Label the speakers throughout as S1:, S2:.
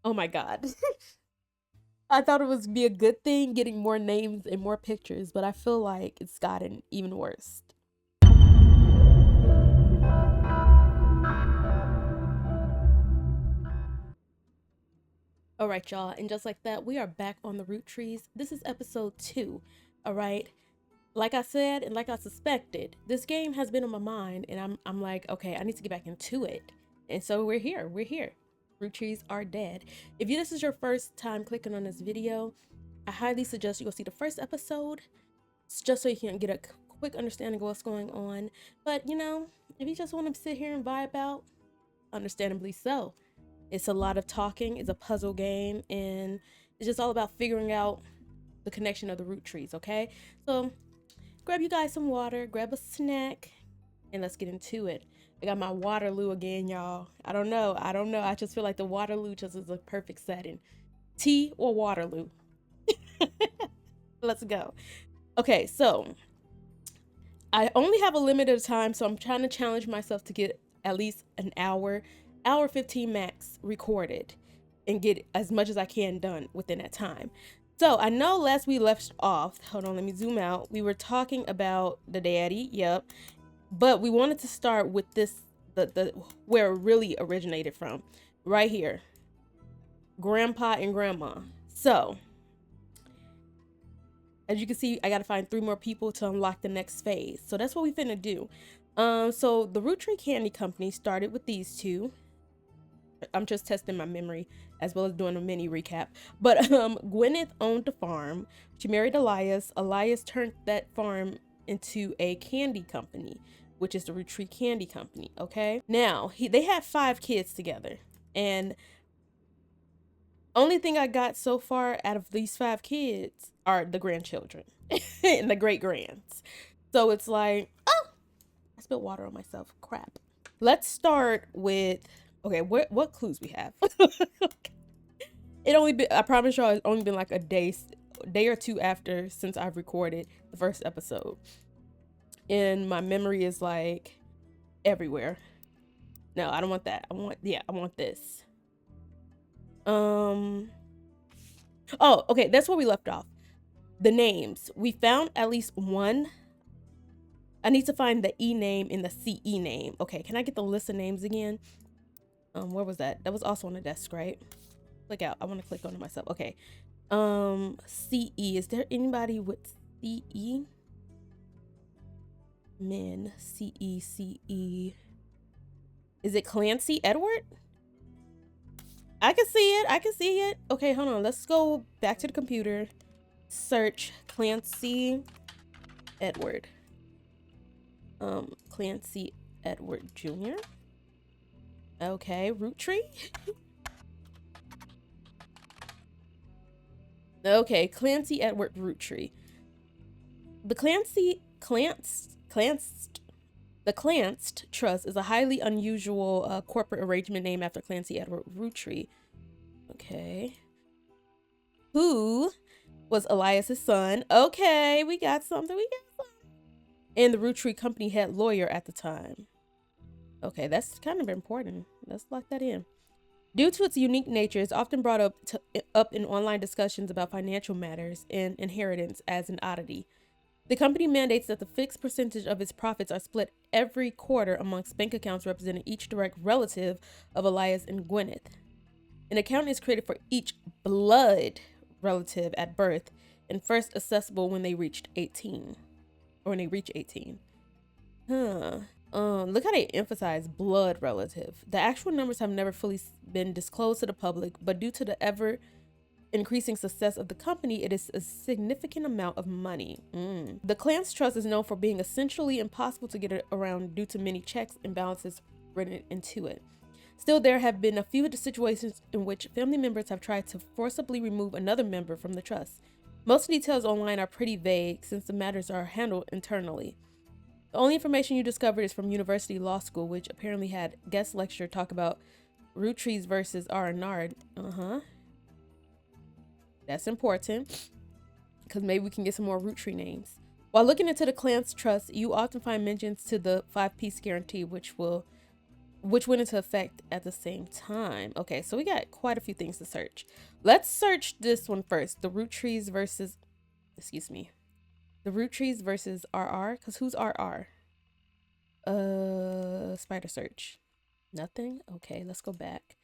S1: Oh my God. I thought it was be a good thing getting more names and more pictures, but I feel like it's gotten even worse. All right, y'all, and just like that, we are back on the Roottrees. This is episode 2. All right. Like I said, and like I suspected, this game has been on my mind, and I'm like, okay, I need to get back into it. And so we're here. We're here. Roottrees are dead. If this is your first time clicking on this video, I highly suggest you go see the first episode, just so you can get a quick understanding of what's going on. But if you just want to sit here and vibe out, understandably so. It's a lot of talking. It's a puzzle game, and it's just all about figuring out the connection of the root trees. Okay, so grab you guys some water, grab a snack, and let's get into it. I got my Waterloo again, y'all. I don't know. I just feel like the Waterloo just is a perfect setting. Tea or Waterloo. Let's go. Okay, so I only have a limited time, so I'm trying to challenge myself to get at least an hour 15 max recorded and get as much as I can done within that time. So I know last we left off, hold on, let me zoom out. We were talking about the daddy, yep. But we wanted to start with this, the where it really originated from, right here. Grandpa and grandma. So as you can see, I gotta find 3 more people to unlock the next phase. So that's what we finna do. So the Roottree Candy Company started with these two. I'm just testing my memory as well as doing a mini recap. But Gwyneth owned the farm. She married Elias. Elias turned that farm into a candy company, which is the Roottree Candy Company. Okay. Now they had 5 kids together, and only thing I got so far out of these 5 kids are the grandchildren and the great grands. So it's like, oh, I spilled water on myself. Crap. Let's start with, okay, what clues we have? I promise y'all, it's only been like a day or 2 after since I've recorded the first episode. And my memory is like everywhere. No, I don't want that. I want this. Oh, okay, that's where we left off. The names. We found at least one. I need to find the E name and the CE name. Okay, can I get the list of names again? Where was that? That was also on the desk, right? Click out. I want to click on it myself. Okay. CE. Is there anybody with CE? Men. CE. Is it Clancy Edward? I can see it. Okay, hold on. Let's go back to the computer. Search Clancy Edward. Clancy Edward Jr. Okay, Roottree. Okay, Clancy Edward Roottree. The Clanced Trust is a highly unusual corporate arrangement named after Clancy Edward Roottree. Okay. Who was Elias's son? Okay, we got something. And the Roottree Company head lawyer at the time. Okay, that's kind of important. Let's lock that in. Due to its unique nature, it's often brought up in online discussions about financial matters and inheritance as an oddity. The company mandates that the fixed percentage of its profits are split every quarter amongst bank accounts representing each direct relative of Elias and Gwyneth. An account is created for each blood relative at birth and first accessible when they reach 18. Look how they emphasize blood relative. The actual numbers have never fully been disclosed to the public, but due to the ever increasing success of the company, it is a significant amount of money. The Clans Trust is known for being essentially impossible to get around due to many checks and balances written into it. Still, there have been a few situations in which family members have tried to forcibly remove another member from the trust. Most details online are pretty vague since the matters are handled internally. The only information you discovered is from University Law School, which apparently had guest lecture talk about Roottrees versus R&R. That's important, because maybe we can get some more Roottree names. While looking into the Clans Trust, you often find mentions to the 5-piece guarantee, which will which went into effect at the same time. Okay, so we got quite a few things to search. Let's search this one first. The Roottrees versus, excuse me, the Roottrees versus RR. Because who's RR? Spider search. Nothing. Okay, let's go back.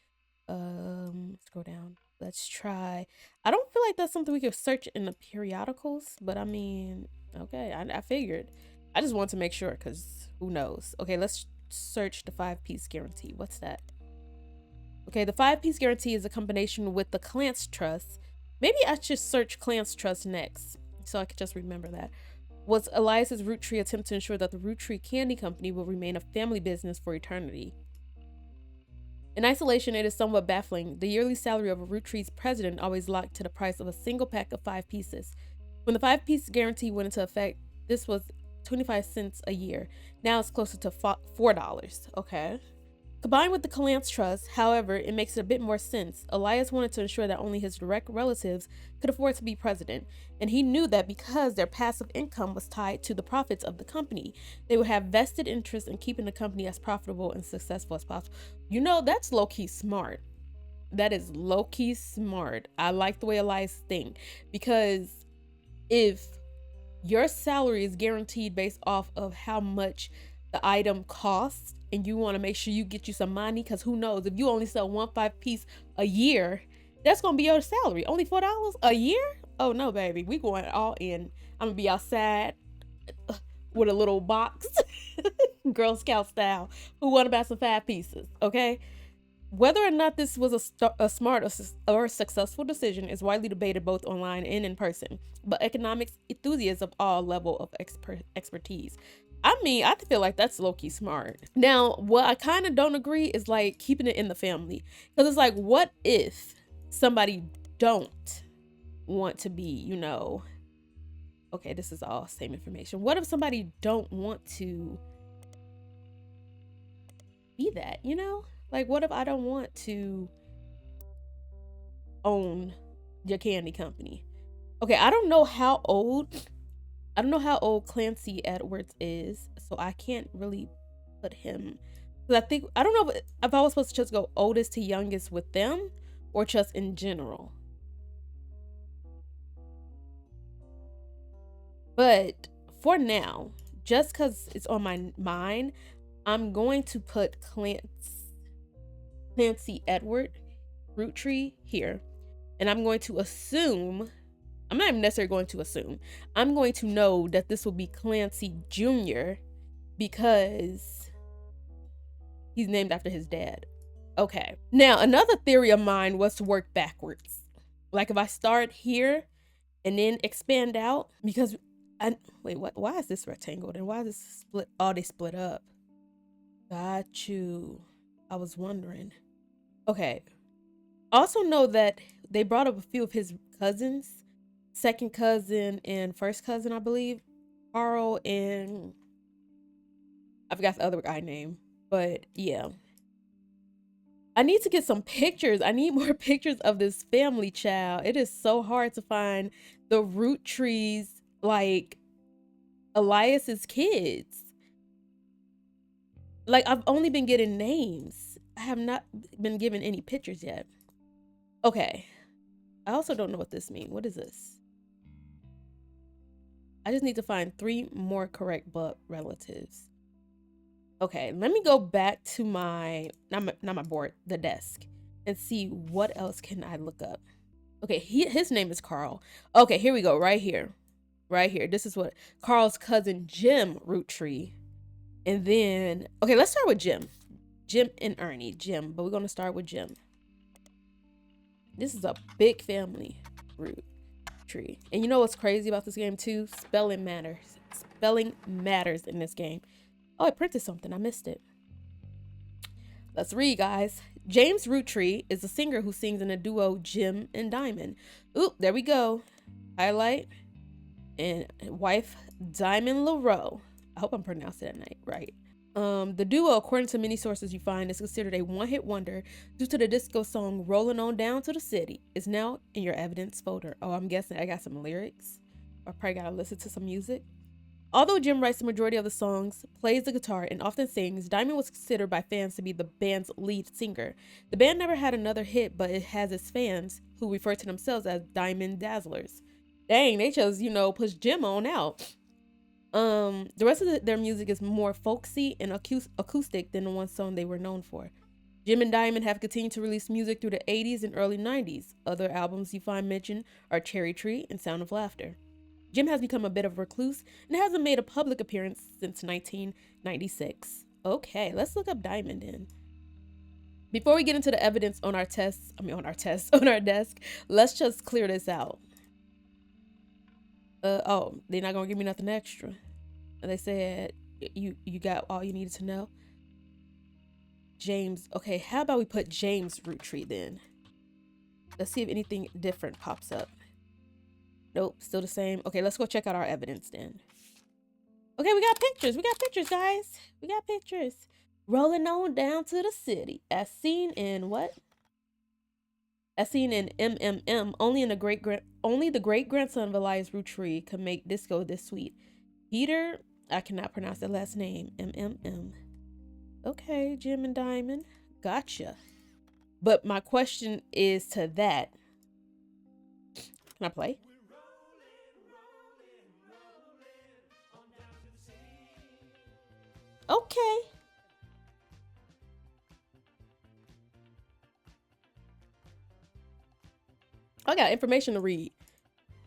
S1: Scroll down. Let's try. I don't feel like that's something we could search in the periodicals, but I mean, okay, I figured. I just want to make sure because who knows. Okay, let's search the 5-piece guarantee. What's that? Okay, the 5-piece guarantee is a combination with the Clance Trust. Maybe I should search Clance Trust next so I could just remember that. Was Elias's Roottree attempt to ensure that the Roottree Candy Company will remain a family business for eternity. In isolation, it is somewhat baffling. The yearly salary of a Rootree's president always locked to the price of a single pack of 5 pieces. When the 5-piece guarantee went into effect, this was 25 cents a year. Now it's closer to $4. Okay. Combined with the Clance Trust, however, it makes it a bit more sense. Elias wanted to ensure that only his direct relatives could afford to be president, and he knew that because their passive income was tied to the profits of the company, they would have vested interest in keeping the company as profitable and successful as possible. You know, that's low-key smart. That is low-key smart. I like the way Elias thinks, because if your salary is guaranteed based off of how much the item costs, and you want to make sure you get you some money, because who knows, if you only sell 1 5-piece a year, that's gonna be your salary. Only $4 a year? Oh no, baby, we going all in. I'm gonna be outside with a little box, Girl Scout style. Who want to buy some 5 pieces? Okay. Whether or not this was a smart or successful decision is widely debated both online and in person, but economics enthusiasts of all level of expertise. I mean, I feel like that's low-key smart. Now, what I kind of don't agree is like keeping it in the family. Because it's like, what if somebody don't want to be, you know, okay, this is all same information. What if somebody don't want to be that, you know? Like, what if I don't want to own your candy company? Okay, I don't know how old Clancy Edwards is, so I can't really put him. Because I don't know if I was supposed to just go oldest to youngest with them or just in general. But for now, just because it's on my mind, I'm going to put Clancy Edward Roottree here. And I'm going to assume, I'm not even necessarily going to assume, I'm going to know that this will be Clancy Jr. because he's named after his dad. Okay. Now, another theory of mine was to work backwards. Like if I start here and then expand out, because wait, what? Why is this rectangle? And why is this split? Oh, they split up. Got you. I was wondering. Okay. Also know that they brought up a few of his cousins, second cousin and first cousin, I believe. Carl and I forgot the other guy name, but yeah. I need to get some pictures. I need more pictures of this family, child. It is so hard to find the Roottrees, like Elias's kids. Like I've only been getting names. I have not been given any pictures yet. Okay. I also don't know what this means. What is this? I just need to find 3 more correct blood relatives. Okay, let me go back to my, not my board, the desk, and see what else can I look up. Okay, his name is Carl. Okay, here we go, right here. Right here. This is what Carl's cousin Jim Roottree. And then, okay, let's start with Jim. Jim and Ernie. Jim, but we're going to start with Jim. This is a big family, Roottree. And you know what's crazy about this game too? Spelling matters. Spelling matters in this game. Oh, I printed something. I missed it. Let's read, guys. James Roottree is a singer who sings in a duo Jim and Diamond. Oop, there we go. Highlight. And wife Diamond LaRoe. I hope I'm pronouncing that right. The duo, according to many sources you find, is considered a one-hit wonder due to the disco song Rolling On Down to the City. It's now in your evidence folder. Oh, I'm guessing I got some lyrics. I probably gotta listen to some music. Although Jim writes the majority of the songs, plays the guitar, and often sings, Diamond was considered by fans to be the band's lead singer. The band never had another hit, but it has its fans who refer to themselves as Diamond Dazzlers. Dang, they chose, push Jim on out. The rest of their music is more folksy and acoustic than the one song they were known for. Jim and Diamond have continued to release music through the 80s and early 90s. Other albums you find mentioned are Cherry Tree and Sound of Laughter. Jim has become a bit of a recluse and hasn't made a public appearance since 1996. Okay, let's look up Diamond in. Before we get into the evidence on our desk, let's just clear this out. Oh, they're not gonna give me nothing extra. They said you got all you needed to know. James, okay, how about we put James Roottree then? Let's see if anything different pops up. Nope, still the same. Okay, let's go check out our evidence then. Okay, we got pictures. We got pictures, guys. We got pictures. Rolling on down to the city. As seen in what? As seen in MMM. Only the great grandson of Elias Roottree could make disco this sweet. Peter, I cannot pronounce the last name. MMM. Okay, Jim and Diamond. Gotcha. But my question is to that. Can I play? Okay. I got information to read.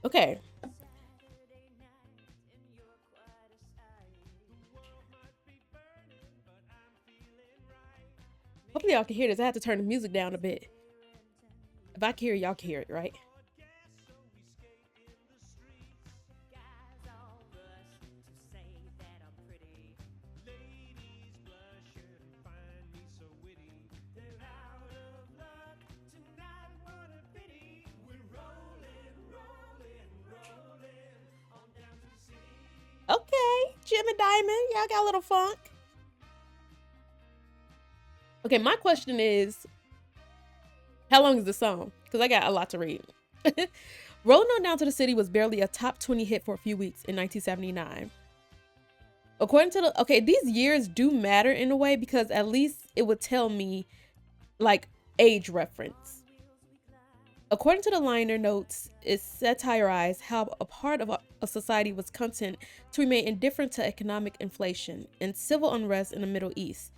S1: Okay. Hopefully y'all can hear this. I have to turn the music down a bit. If I can hear it, y'all can hear it, right? Okay, Jim and Diamond, y'all got a little funk. Okay, my question is, how long is the song? Because I got a lot to read. Rolling On Down to the City was barely a top 20 hit for a few weeks in 1979. According to the, okay, these years do matter in a way because at least it would tell me like age reference. According to the liner notes, it satirized how a part of a society was content to remain indifferent to economic inflation and civil unrest in the Middle East.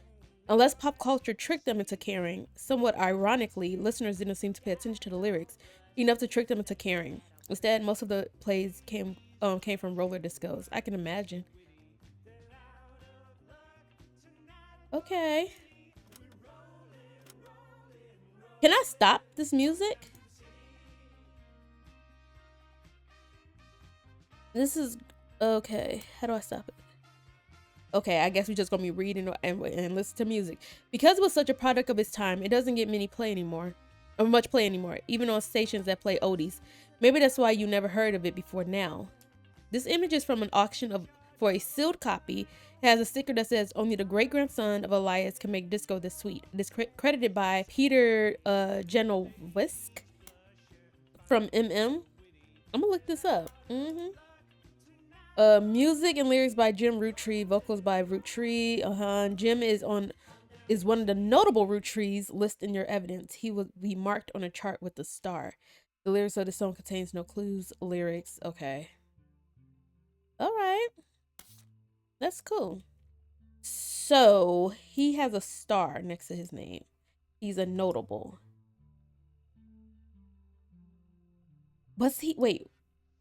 S1: Unless pop culture tricked them into caring, somewhat ironically, listeners didn't seem to pay attention to the lyrics enough to trick them into caring. Instead, most of the plays came from roller discos. I can imagine. Okay. Can I stop this music? This is okay. How do I stop it? Okay, I guess we're just gonna be reading and listen to music. Because it was such a product of its time, it doesn't get much play anymore, even on stations that play oldies. Maybe that's why you never heard of it before now. This image is from an auction for a sealed copy. It has a sticker that says, "Only the great-grandson of Elias can make disco this sweet." It is credited by Peter Genowisk from MM. I'm gonna look this up. Music and lyrics by Jim Roottree, vocals by Roottrees. Jim is one of the notable Rootrees listed in your evidence. He will be marked on a chart with a star. The lyrics of the song contains no clues. Lyrics, okay. All right, that's cool. So he has a star next to his name. He's a notable. Wait.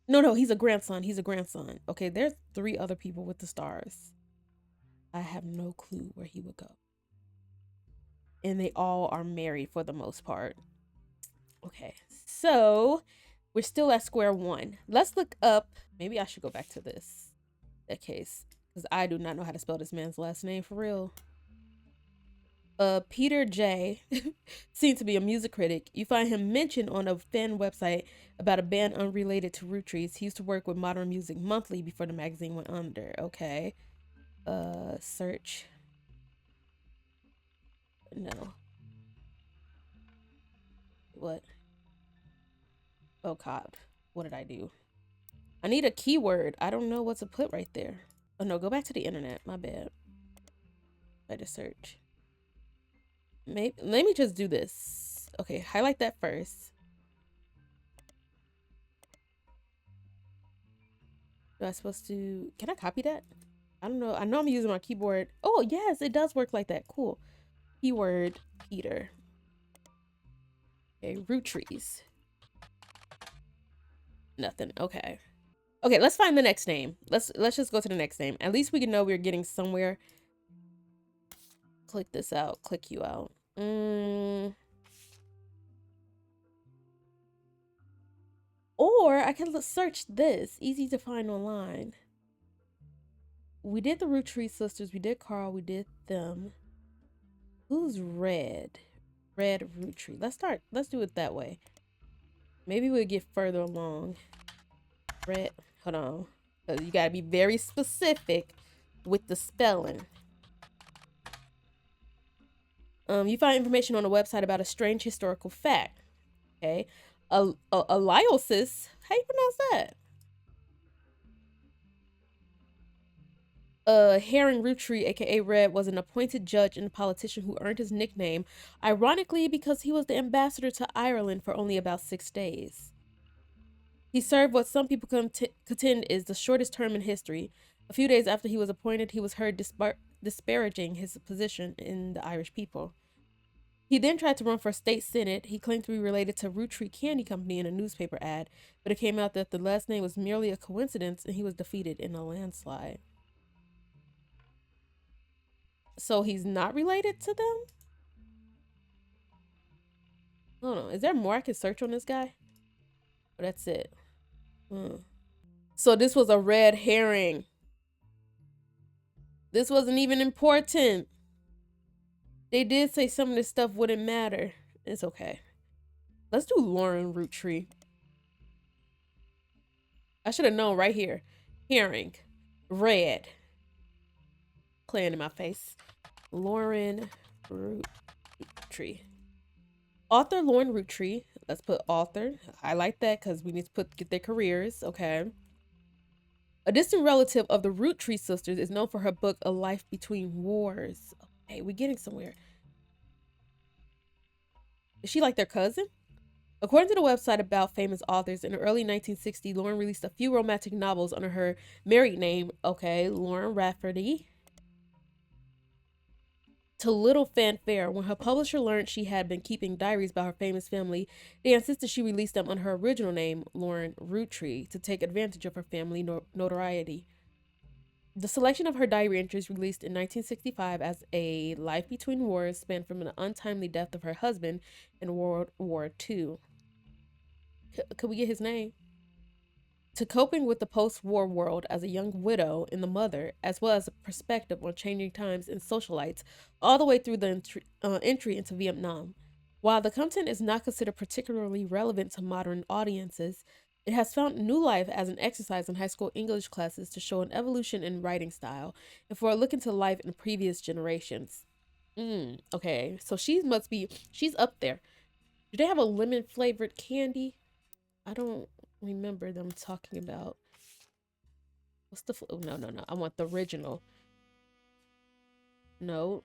S1: No, he's a grandson. He's a grandson. Okay, there's 3 other people with the stars. I have no clue where he would go. And they all are married for the most part. Okay, so we're still at square one. Let's look up. Maybe I should go back to that case, because I do not know how to spell this man's last name for real. Peter J. seems to be a music critic. You find him mentioned on a fan website about a band unrelated to Roottrees. He used to work with Modern Music Monthly before the magazine went under. Okay. Search. No. What? Oh God. What did I do? I need a keyword. I don't know what to put right there. Oh no, go back to the internet. My bad. I just search. Maybe let me just do this. Okay, highlight that first. Am I supposed to? Can I copy that? I don't know. I know I'm using my keyboard. Oh yes, it does work like that. Cool. Keyword Peter. Okay, Roottrees. Nothing. Okay. Okay, let's find the next name. Let's just go to the next name. At least we can know we're getting somewhere. Click this out. Click you out. Or I can search this. Easy to find online. We did the Roottree sisters. We did Carl. We did them. Who's Red? Red Roottree. Let's do it that way. Maybe we'll get further along. Red. Hold on. You gotta be very specific with the spelling. You find information on a website about a strange historical fact. Okay. Eliosis. How you pronounce that? Herring Roottree, aka Red, was an appointed judge and politician who earned his nickname, ironically, because he was the ambassador to Ireland for only about 6 days. He served what some people contend is the shortest term in history. A few days after he was appointed, he was heard disparaging his position in the Irish people. He then tried to run for state senate. He claimed to be related to Roottree Candy Company in a newspaper ad, but it came out that the last name was merely a coincidence and he was defeated in a landslide. So he's not related to them? Hold on. Is there more I can search on this guy? Oh, that's it. So this was a red herring. This wasn't even important. They did say some of this stuff wouldn't matter. It's okay. Let's do Lauren Roottree. I should have known right here. Herring. Red. Playing in my face. Lauren Roottree. Author Lauren Roottree. Let's put author. I like that because we need to get their careers. Okay. A distant relative of the Roottree sisters is known for her book A Life Between Wars. Okay, we're getting somewhere. Is she like their cousin? According to the website about famous authors, in the early 1960s, Lauren released a few romantic novels under her married name, okay, Lauren Rafferty. To little fanfare, when her publisher learned she had been keeping diaries about her famous family, they insisted she release them under her original name, Lauren Roottree, to take advantage of her family notoriety. The selection of her diary entries released in 1965 as A Life Between Wars spanned from the untimely death of her husband in World War II. Could we get his name? To coping with the post-war world as a young widow and the mother, as well as a perspective on changing times and socialites, all the way through the entry into Vietnam. While the content is not considered particularly relevant to modern audiences, it has found new life as an exercise in high school English classes to show an evolution in writing style and for a look into life in previous generations. Okay, so she's up there. Do they have a lemon flavored candy? I don't remember them talking about. What's the oh, no. I want the original. No.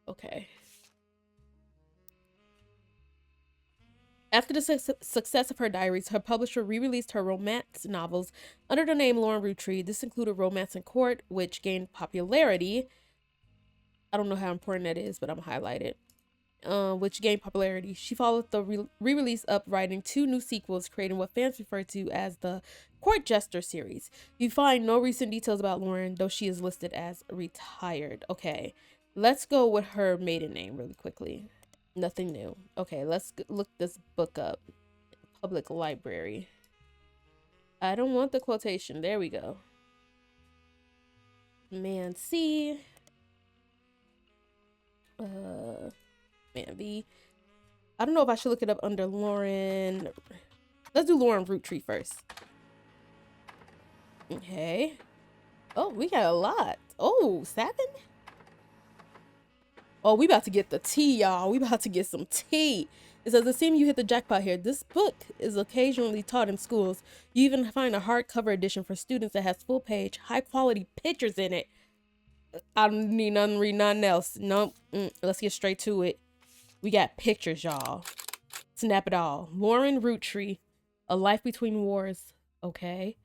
S1: Okay. After the success of her diaries, her publisher re-released her romance novels under the name Lauren Roottree. This included Romance in Court, which gained popularity. I don't know how important that is, but I'm highlighted. Which gained popularity. She followed the re-release up, writing 2 new sequels, creating what fans refer to as the Court Jester series. You find no recent details about Lauren, though she is listed as retired. Okay, let's go with her maiden name really quickly. Nothing new. Okay, let's look this book up. Public library. I don't want the quotation. There we go. Man C. Man V. I don't know if I should look it up under Lauren. Let's do Lauren Roottree first. Okay. Oh, we got a lot. Oh, 7? Oh, we about to get the tea, y'all. We about to get some tea. It says, it seems you hit the jackpot here. This book is occasionally taught in schools. You even find a hardcover edition for students that has full page, high quality pictures in it. I don't need nothing, read nothing else. Nope. Let's get straight to it. We got pictures, y'all. Snap it all. Lauren Roottree, A Life Between Wars. Okay.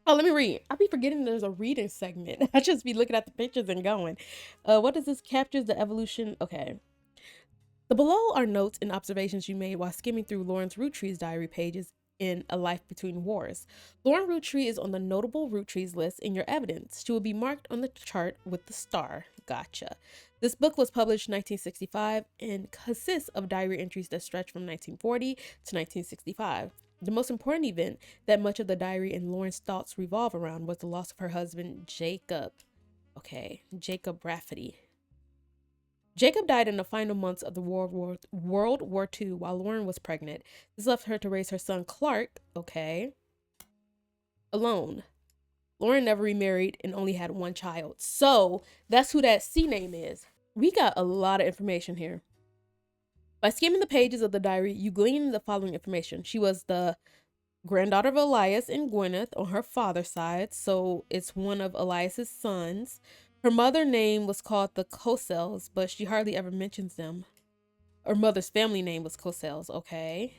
S1: Oh, let me read. I be forgetting there's a reading segment. I just be looking at the pictures and going. What does this captures the evolution? Okay. The below are notes and observations you made while skimming through Lauren Roottree's diary pages in A Life Between Wars. Lauren Roottree is on the notable Roottrees list in your evidence. She will be marked on the chart with the star. Gotcha. This book was published in 1965 and consists of diary entries that stretch from 1940 to 1965. The most important event that much of the diary and Lauren's thoughts revolve around was the loss of her husband, Jacob. Okay, Jacob Rafferty. Jacob died in the final months of the World War II while Lauren was pregnant. This left her to raise her son Clark, okay, alone. Lauren never remarried and only had one child. So that's who that C name is. We got a lot of information here. By skimming the pages of the diary, you glean the following information. She was the granddaughter of Elias and Gwyneth on her father's side, so it's one of Elias's sons. Her mother's name was called the Cosels, but she hardly ever mentions them. Her mother's family name was Cosels, okay?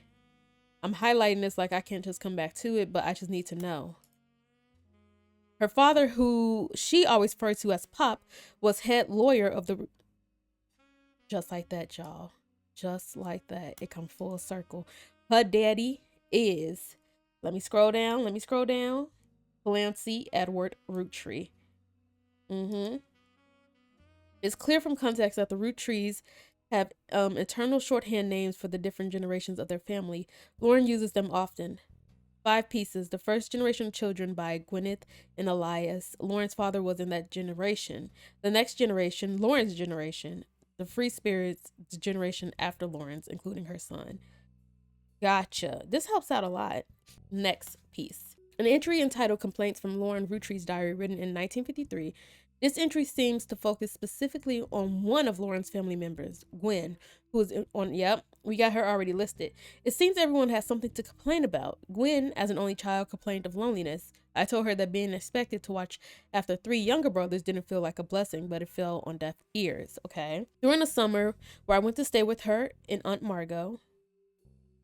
S1: I'm highlighting this like I can't just come back to it, but I just need to know. Her father, who she always referred to as Pop, was head lawyer of the... Just like that, y'all. Just like that. It come full circle. Her daddy is... Let me scroll down. Clancy Edward Roottree. It's clear from context that the Rootrees have eternal shorthand names for the different generations of their family. Lauren uses them often. 5 pieces. The first generation of children by Gwyneth and Elias. Lauren's father was in that generation. The next generation, Lauren's generation. The free spirits, the generation after Lauren's, including her son. Gotcha. This helps out a lot. Next piece. An entry entitled Complaints from Lauren Rootree's Diary, written in 1953. This entry seems to focus specifically on one of Lauren's family members, Gwen, who is on, yep, we got her already listed. It seems everyone has something to complain about. Gwen, as an only child, complained of loneliness. I told her that being expected to watch after 3 younger brothers didn't feel like a blessing, but it fell on deaf ears, okay? During the summer, where I went to stay with her and Aunt Margot.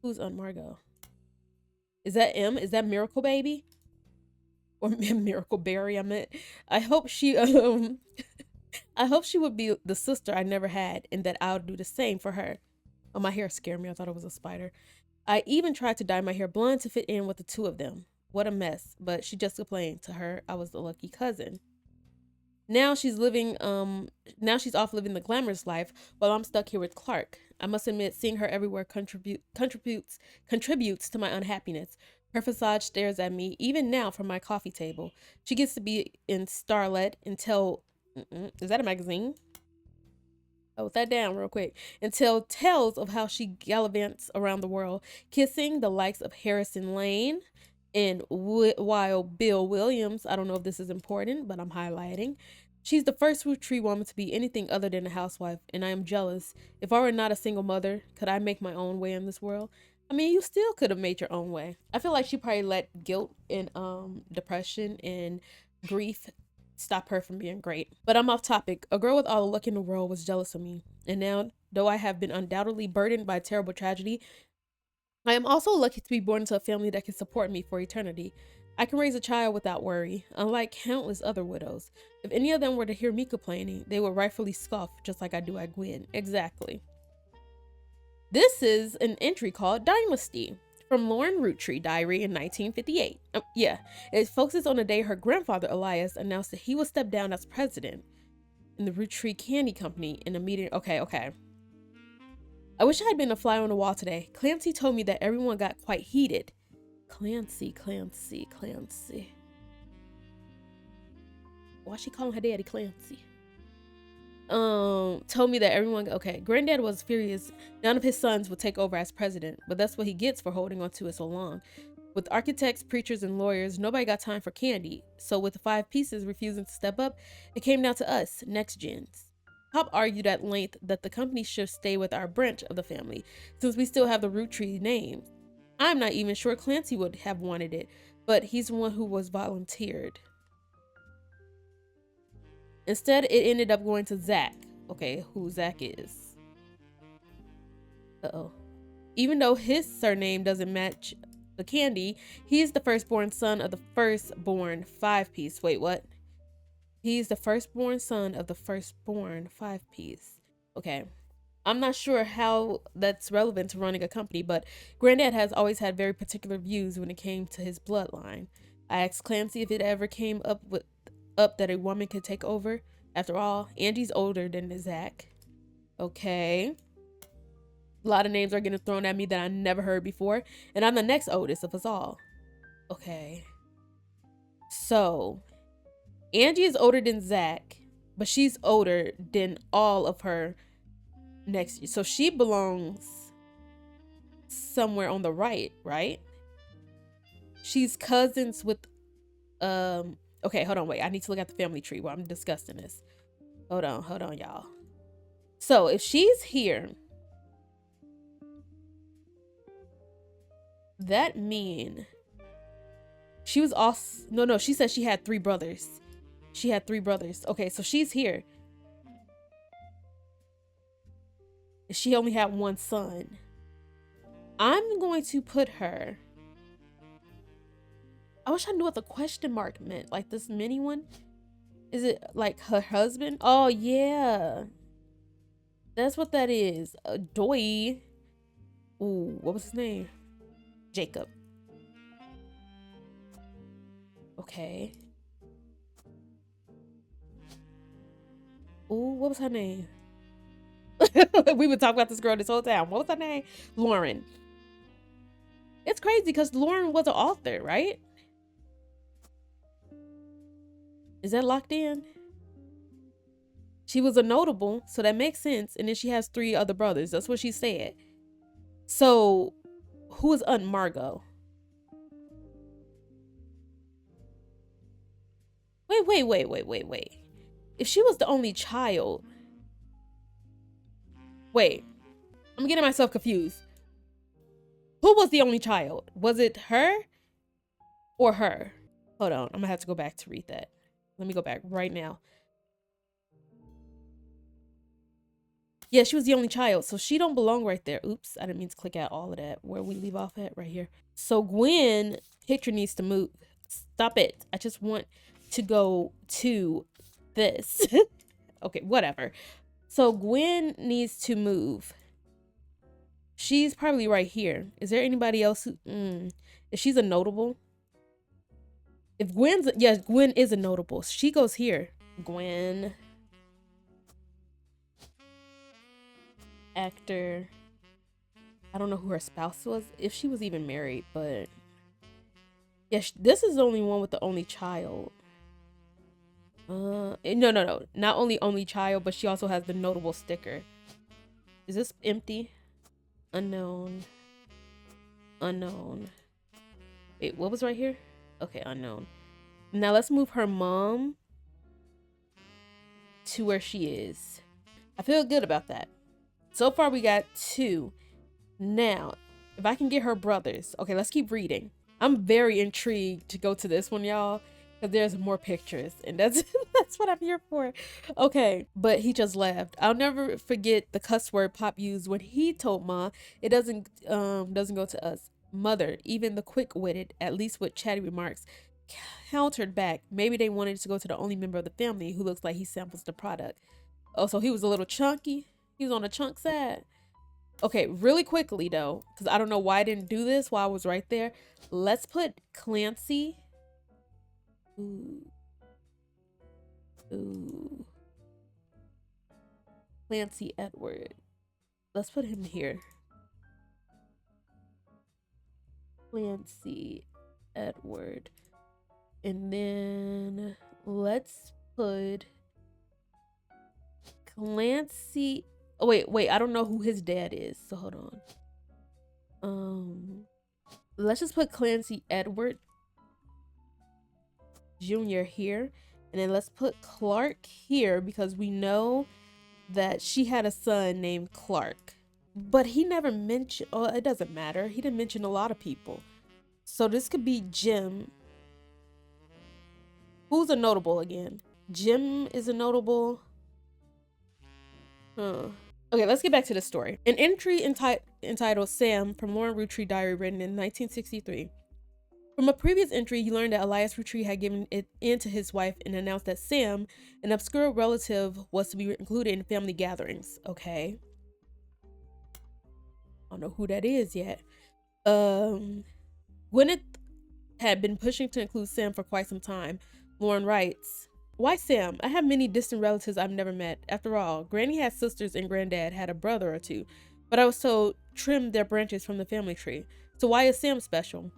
S1: Who's Aunt Margot? Is that M? Is that Miracle Baby? Or Miracle Berry, I meant. I hope she I hope she would be the sister I never had and that I'll do the same for her. Oh, my hair scared me. I thought it was a spider. I even tried to dye my hair blonde to fit in with the 2 of them. What a mess. But she just complained. To her, I was the lucky cousin. Now she's off living the glamorous life while I'm stuck here with Clark. I must admit, seeing her everywhere contributes to my unhappiness. Her facade stares at me, even now from my coffee table. She gets to be in Starlet until... is that a magazine? Hold that down real quick. Until tales of how she gallivants around the world, kissing the likes of Harrison Lane and Wild Bill Williams. I don't know if this is important, but I'm highlighting. She's the first Roottree woman to be anything other than a housewife, and I am jealous. If I were not a single mother, could I make my own way in this world? I mean, you still could have made your own way. I feel like she probably let guilt and depression and grief stop her from being great. But I'm off topic. A girl with all the luck in the world was jealous of me. And now, though I have been undoubtedly burdened by a terrible tragedy, I am also lucky to be born into a family that can support me for eternity. I can raise a child without worry, unlike countless other widows. If any of them were to hear me complaining, they would rightfully scoff, just like I do at Gwen. Exactly. This is an entry called Dynasty from Lauren Roottree Diary in 1958. It focuses on the day her grandfather Elias announced that he would step down as president in the Roottree Candy Company in a meeting. Okay. I wish I had been a fly on the wall today. Clancy told me that everyone got quite heated. Clancy. Why is she calling her daddy Clancy? Told me that everyone, granddad was furious. None of his sons would take over as president, but that's what he gets for holding on to it so long. With architects, preachers, and lawyers, nobody got time for candy. So with the 5 pieces refusing to step up, it came down to us, next gens. Pop argued at length that the company should stay with our branch of the family, since we still have the Roottree name. I'm not even sure Clancy would have wanted it, but he's the one who was volunteered. Instead, it ended up going to Zach. Okay, who Zach is. Uh-oh. Even though his surname doesn't match the candy, he's the firstborn son of the firstborn 5-piece. Wait, what? He's the firstborn son of the firstborn 5-piece. Okay. I'm not sure how that's relevant to running a company, but Granddad has always had very particular views when it came to his bloodline. I asked Clancy if it ever came up that a woman could take over. After all, Angie's older than Zach. Okay. A lot of names are getting thrown at me that I never heard before, and I'm the next oldest of us all. Okay. So, Angie is older than Zach, but she's older than all of her next year. So she belongs somewhere on the right, right? She's cousins with, okay, hold on, wait. I need to look at the family tree while I'm discussing this. Hold on, y'all. So if she's here, that mean she was also, no, she said she had 3 brothers. She had 3 brothers. Okay, so she's here. She only had 1 son. I'm going to put her, I wish I knew what the question mark meant. Like this mini one. Is it like her husband? Oh yeah, that's what that is. Doy. Ooh, what was his name? Jacob. Okay. Ooh, what was her name? We would talk about this girl this whole time. What was her name? Lauren. It's crazy because Lauren was an author, right? Is that locked in? She was a notable, so that makes sense. And then she has 3 other brothers. That's what she said. So, who is Aunt Margot? Wait. If she was the only child... Wait. I'm getting myself confused. Who was the only child? Was it her or her? Hold on. I'm gonna have to go back to read that. Let me go back right now. Yeah, she was the only child, so she don't belong right there. Oops, I didn't mean to click out all of that. Where we leave off at? Right here. So Gwen, picture needs to move. Stop it. I just want to go to this. Okay, whatever. So Gwen needs to move. She's probably right here. Is there anybody else who... If she's a notable? If Gwen's... Yeah, Gwen is a notable. She goes here. Gwen. Actor. I don't know who her spouse was. If she was even married, but... Yeah, this is the only one with the only child. No. Not only child, but she also has the notable sticker. Is this empty? Unknown. Wait, what was right here? Okay, unknown. Now let's move her mom to where she is. I feel good about that. So far we got 2. Now, if I can get her brothers. Okay, let's keep reading. I'm very intrigued to go to this one, y'all, because there's more pictures, and that's that's what I'm here for. Okay, but he just left. I'll never forget the cuss word Pop used when he told Ma it doesn't go to us. Mother, even the quick-witted, at least with chatty remarks, countered back. Maybe they wanted to go to the only member of the family who looks like he samples the product. Oh, so he was a little chunky. He was on the chunk side. Okay, really quickly though, because I don't know why I didn't do this while I was right there. Let's put Clancy. Ooh. Clancy Edward. Let's put him here. Clancy Edward. And then let's put Clancy. Oh, wait, I don't know who his dad is, so hold on. Let's just put Clancy Edward Jr. here, and then let's put Clark here because we know that she had a son named Clark. But he never mentioned, oh, it doesn't matter. He didn't mention a lot of people. So this could be Jim. Who's a notable again? Jim is a notable. Okay, let's get back to the story. An entry entitled Sam from Lauren Roottree diary written in 1963. From a previous entry, he learned that Elias Roottree had given it in to his wife and announced that Sam, an obscure relative, was to be included in family gatherings. Okay. I don't know who that is yet. Gwyneth had been pushing to include Sam for quite some time. Lauren writes, "Why Sam? I have many distant relatives I've never met. After all, Granny had sisters and Granddad had a brother or two, but I was told trim their branches from the family tree. So why is Sam special?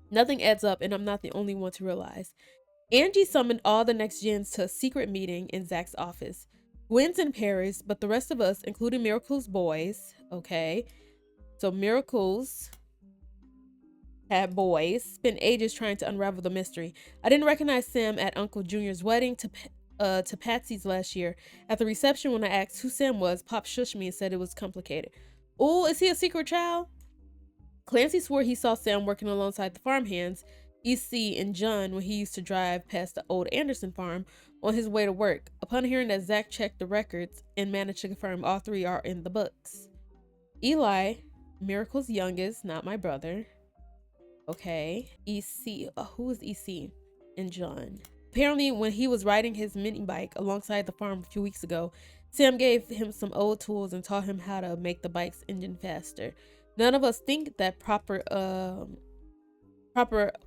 S1: Nothing adds up, and I'm not the only one to realize." Angie summoned all the next gens to a secret meeting in Zach's office. Gwen's in Paris, but the rest of us, including Miracle's boys, okay, so Miracle's had boys, spent ages trying to unravel the mystery. I didn't recognize Sam at Uncle Junior's wedding to Patsy's last year. At the reception, when I asked who Sam was, Pop shushed me and said it was complicated. Oh, is he a secret child? Clancy swore he saw Sam working alongside the farmhands, EC and John, when he used to drive past the old Anderson farm on his way to work. Upon hearing that, Zach checked the records and managed to confirm all three are in the books. Eli, Miracle's youngest, not my brother. Okay. EC. Who is EC? And John. Apparently, when he was riding his mini bike alongside the farm a few weeks ago, Sam gave him some old tools and taught him how to make the bike's engine faster. None of us think that proper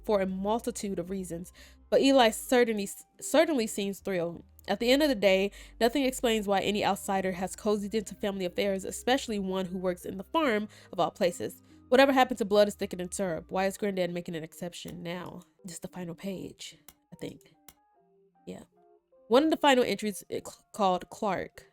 S1: for a multitude of reasons, but Eli certainly seems thrilled. At the end of the day, nothing explains why any outsider has cozied into family affairs, especially one who works in the farm of all places. Whatever happened to blood is thicker than syrup. Why is Granddad making an exception now? Just the final page, I think. Yeah. One of the final entries called Clark.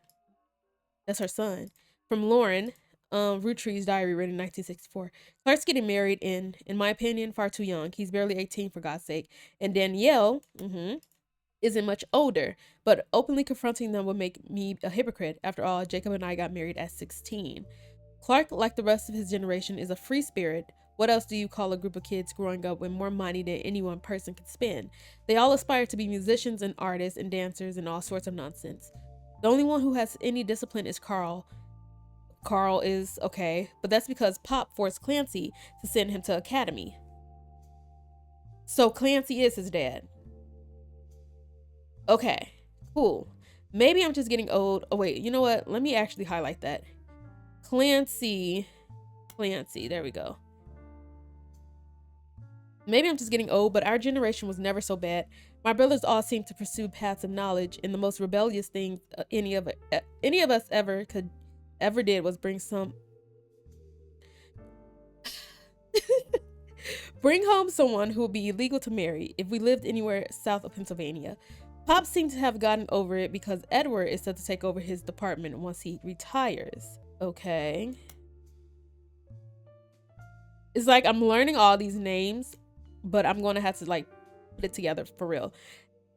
S1: That's her son. From Lauren, Roottree's diary written in 1964. Clark's getting married in my opinion, far too young. He's barely 18 for God's sake. And Danielle, isn't much older, but openly confronting them would make me a hypocrite. After all, Jacob and I got married at 16. Clark, like the rest of his generation, is a free spirit. What else do you call a group of kids growing up with more money than any one person can spend? They all aspire to be musicians and artists and dancers and all sorts of nonsense. The only one who has any discipline is Carl. Carl is okay, but that's because Pop forced Clancy to send him to academy. So Clancy is his dad. Okay, cool. Maybe I'm just getting old. Oh wait, you know what? Let me actually highlight that. Clancy, there we go. Maybe I'm just getting old, but our generation was never so bad. My brothers all seem to pursue paths of knowledge, and the most rebellious thing any of us ever did was bring home someone who would be illegal to marry if we lived anywhere south of Pennsylvania. Pop seems to have gotten over it because Edward is set to take over his department once he retires. Okay. It's like I'm learning all these names, but I'm going to have to like put it together for real.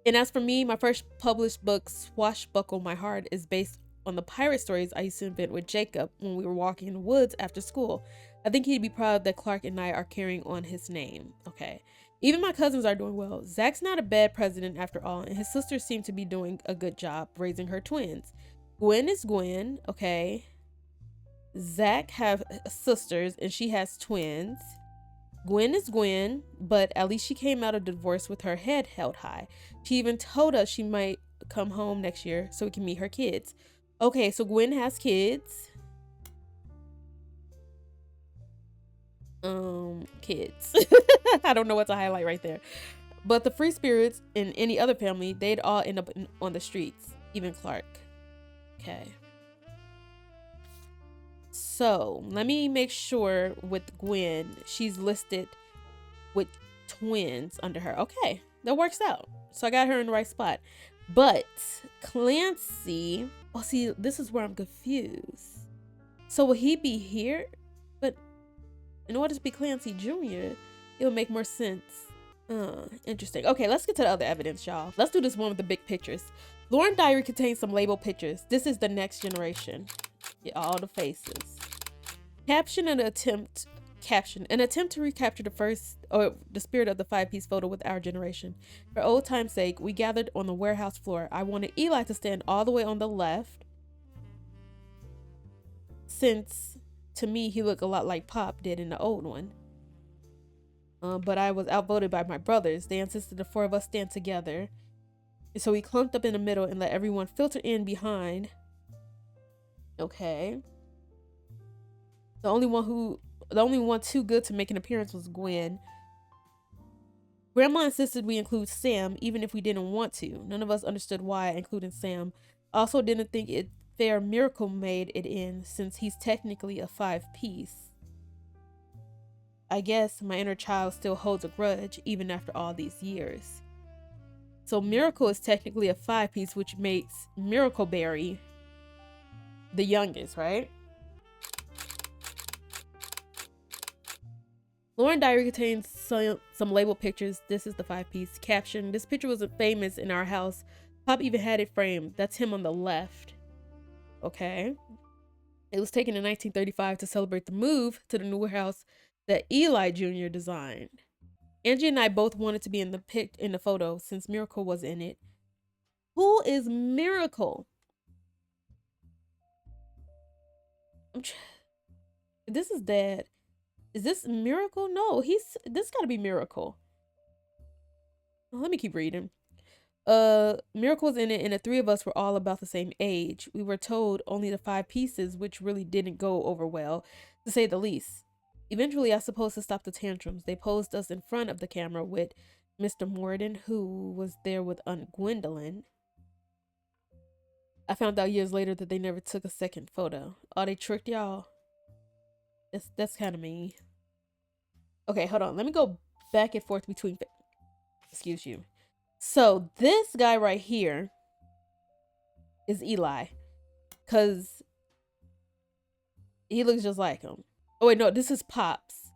S1: And as for me, my first published book, Swashbuckle My Heart, is based on the pirate stories I used to invent with Jacob when we were walking in the woods after school. I think he'd be proud that Clark and I are carrying on his name. Okay. Even my cousins are doing well. Zach's not a bad president after all, and his sisters seem to be doing a good job raising her twins. Gwen is Gwen, okay. Zach have sisters and she has twins. Gwen is Gwen, but at least she came out of divorce with her head held high. She even told us she might come home next year so we can meet her kids. Okay, so Gwen has kids. Kids. I don't know what to highlight right there. But the free spirits in any other family, they'd all end up on the streets, even Clark. Okay. So let me make sure with Gwen, she's listed with twins under her. Okay, that works out. So I got her in the right spot. But Clancy, oh, see, this is where I'm confused. So will he be here? But in order to be Clancy Jr., it would make more sense. Interesting. Okay, let's get to the other evidence, y'all. Let's do this one with the big pictures. Lauren diary contains some labeled pictures. This is the next generation. Get all the faces. An attempt to recapture the spirit of the 5-piece photo with our generation. For old time's sake, we gathered on the warehouse floor. I wanted Eli to stand all the way on the left, since to me he looked a lot like Pop did in the old one. But I was outvoted by my brothers. They insisted the 4 of us stand together. And so we clumped up in the middle and let everyone filter in behind. Okay. The only one too good to make an appearance was Gwen. Grandma insisted we include Sam even if we didn't want to. None of us understood why, including Sam. Also didn't think it fair Miracle made it in, since he's technically a 5-piece. I guess my inner child still holds a grudge even after all these years. So Miracle is technically a 5-piece, which makes Miracleberry the youngest, right? Lauren diary contains some labeled pictures. This is the 5-piece. Caption: this picture was famous in our house. Pop even had it framed. That's him on the left. Okay. It was taken in 1935 to celebrate the move to the newer house that Eli Jr. designed. Angie and I both wanted to be in the photo since Miracle was in it. Who is Miracle? This is Dad. Is this Miracle? No, this gotta be Miracle. Let me keep reading. Miracle was in it, and the 3 of us were all about the same age. We were told only the 5 pieces, which really didn't go over well, to say the least. Eventually, I suppose to stop the tantrums, they posed us in front of the camera with Mr. Morden, who was there with Aunt Gwendolyn. I found out years later that they never took a second photo. Oh, they tricked y'all? That's kind of mean. Okay, hold on. Let me go back and forth between... Excuse you. So, this guy right here is Eli. Because he looks just like him. Oh, wait, no. This is Pops.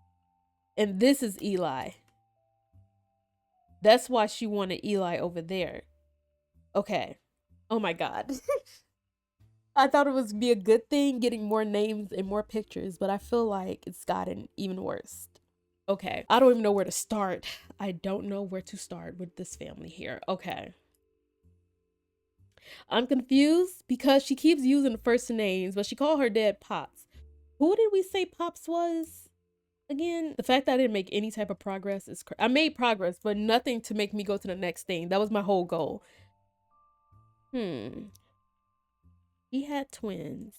S1: And this is Eli. That's why she wanted Eli over there. Okay. Oh, my God. I thought it would be a good thing getting more names and more pictures, but I feel like it's gotten even worse. Okay. I don't even know where to start. I don't know where to start with this family here. Okay. I'm confused because she keeps using the first names, but she called her dad Pops. Who did we say Pops was again? The fact that I didn't make any type of progress is I made progress, but nothing to make me go to the next thing. That was my whole goal. He had twins.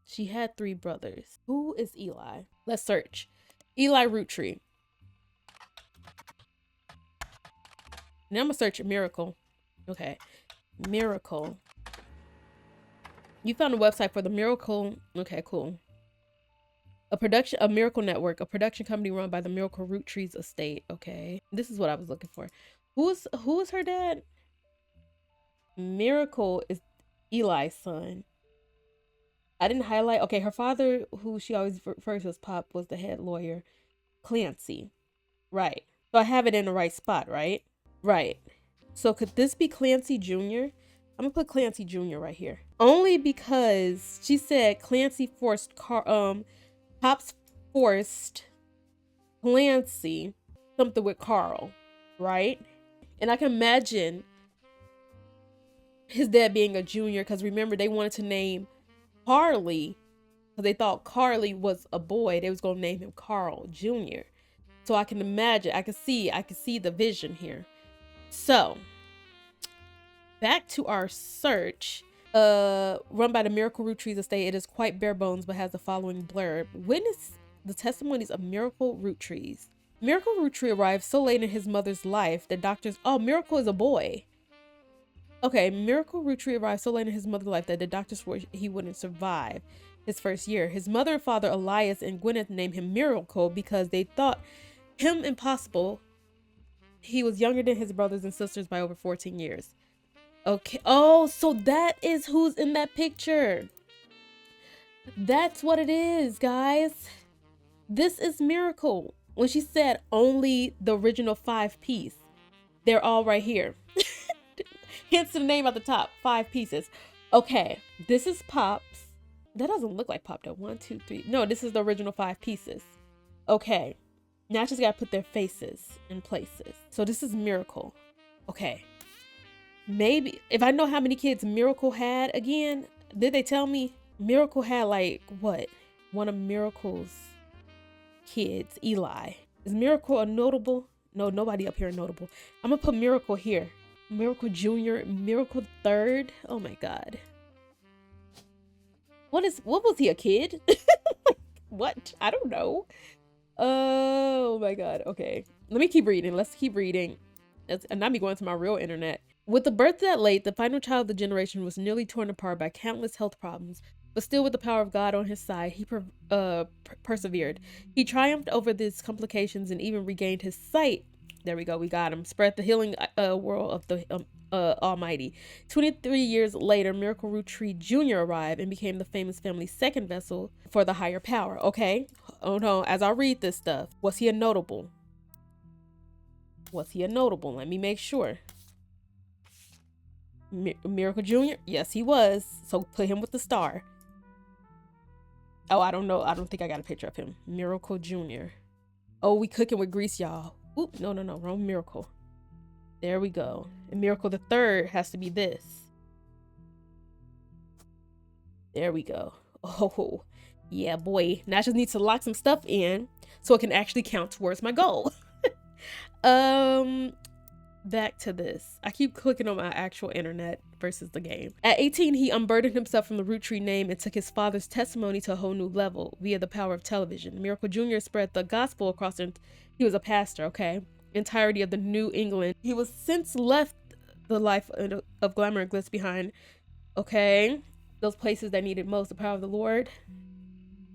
S1: She had 3 brothers. Who is Eli? Let's search. Eli Roottree. Now I'm gonna search Miracle. Okay. Miracle. You found a website for the Miracle. Okay, cool. A Miracle Network, a production company run by the Miracle Roottrees estate. Okay. This is what I was looking for. Who is her dad? Miracle is Eli's son. I didn't highlight. Okay, her father, who she always refers to as Pop, was the head lawyer, Clancy. Right. So I have it in the right spot, right? Right. So could this be Clancy Jr.? I'm gonna put Clancy Jr. right here. Only because she said Clancy forced Pops forced Clancy something with Carl, right? And I can imagine his dad being a junior, because remember they wanted to name Carly because they thought Carly was a boy. They was gonna name him Carl Jr. So I can imagine, I can see the vision here. So back to our search. Run by the Miracle Roottree estate. It is quite bare bones, but has the following blurb. Witness the testimonies of Miracle Roottree. Miracle Roottree arrived so late in his mother's life that doctors... Oh, Miracle is a boy. Okay, Miracle Roottree arrived so late in his mother's life that the doctors swore he wouldn't survive his first year. His mother and father, Elias and Gwyneth, named him Miracle because they thought him impossible. He was younger than his brothers and sisters by over 14 years. Okay. Oh, so that is who's in that picture. That's what it is, guys. This is Miracle. When she said only the original 5 piece, they're all right here. Hence the name at the top, 5 pieces. Okay, this is Pop's. That doesn't look like Pop though. 1, 2, 3. No, this is the original 5 pieces. Okay, now I just gotta put their faces in places. So this is Miracle. Okay, maybe if I know how many kids Miracle had again, did they tell me? Miracle had like what? One of Miracle's kids, Eli. Is Miracle a notable? No, nobody up here notable. I'm gonna put Miracle here. Miracle Jr., Miracle Third. Oh my God. What was he, a kid? What? I don't know. Oh my God. Okay. Let me keep reading. Let's keep reading. And not me going to my real internet. With the birth that late, the final child of the generation was nearly torn apart by countless health problems, but still with the power of God on his side, he persevered. He triumphed over these complications and even regained his sight. There we go. We got him. Spread the healing world of the Almighty. 23 years later, Miracle Roottree Jr. arrived and became the famous family's second vessel for the higher power. Okay. Oh no. As I read this stuff, was he a notable? Was he a notable? Let me make sure. Miracle Jr.? Yes, he was. So put him with the star. Oh, I don't know. I don't think I got a picture of him. Miracle Jr. Oh, we cooking with grease, y'all. Oop, no. Wrong Miracle. There we go. And Miracle the Third has to be this. There we go. Oh, yeah, boy. Now I just need to lock some stuff in so it can actually count towards my goal. Back to this. I keep clicking on my actual internet versus the game. At 18, he unburdened himself from the Roottree name and took his father's testimony to a whole new level via the power of television. Miracle Jr. spread the gospel across, and he was a pastor, okay? Entirety of the New England. He was since left the life of glamour and glitz behind, okay? Those places that needed most the power of the Lord.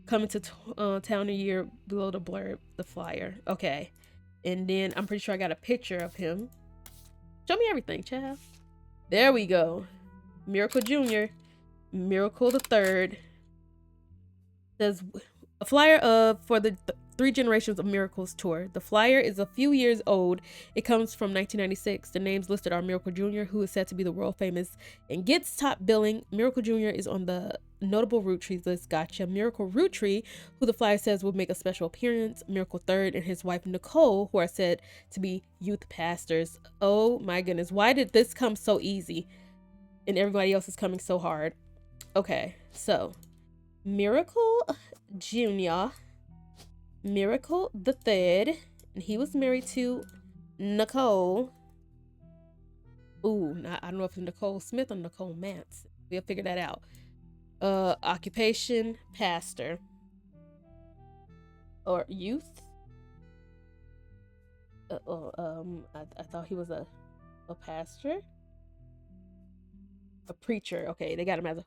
S1: Coming to town a year below the blurb, the flyer, okay? And then I'm pretty sure I got a picture of him. Show me everything, child. There we go. Miracle Jr., Miracle the Third. There's a flyer for the 3 Generations of Miracles tour. The flyer is a few years old. It comes from 1996. The names listed are Miracle Jr., who is said to be the world famous and gets top billing. Miracle Jr. is on the notable Roottrees list. Gotcha. Miracle Roottree, who the flyer says will make a special appearance. Miracle Third and his wife Nicole, who are said to be youth pastors. Oh my goodness. Why did this come so easy and everybody else is coming so hard? Okay, so Miracle Jr., Miracle the Third, and he was married to Nicole. Ooh, I don't know if it's Nicole Smith or Nicole Mance. We'll figure that out. Occupation, pastor. Or youth. I thought he was a pastor. A preacher. Okay, they got him as a...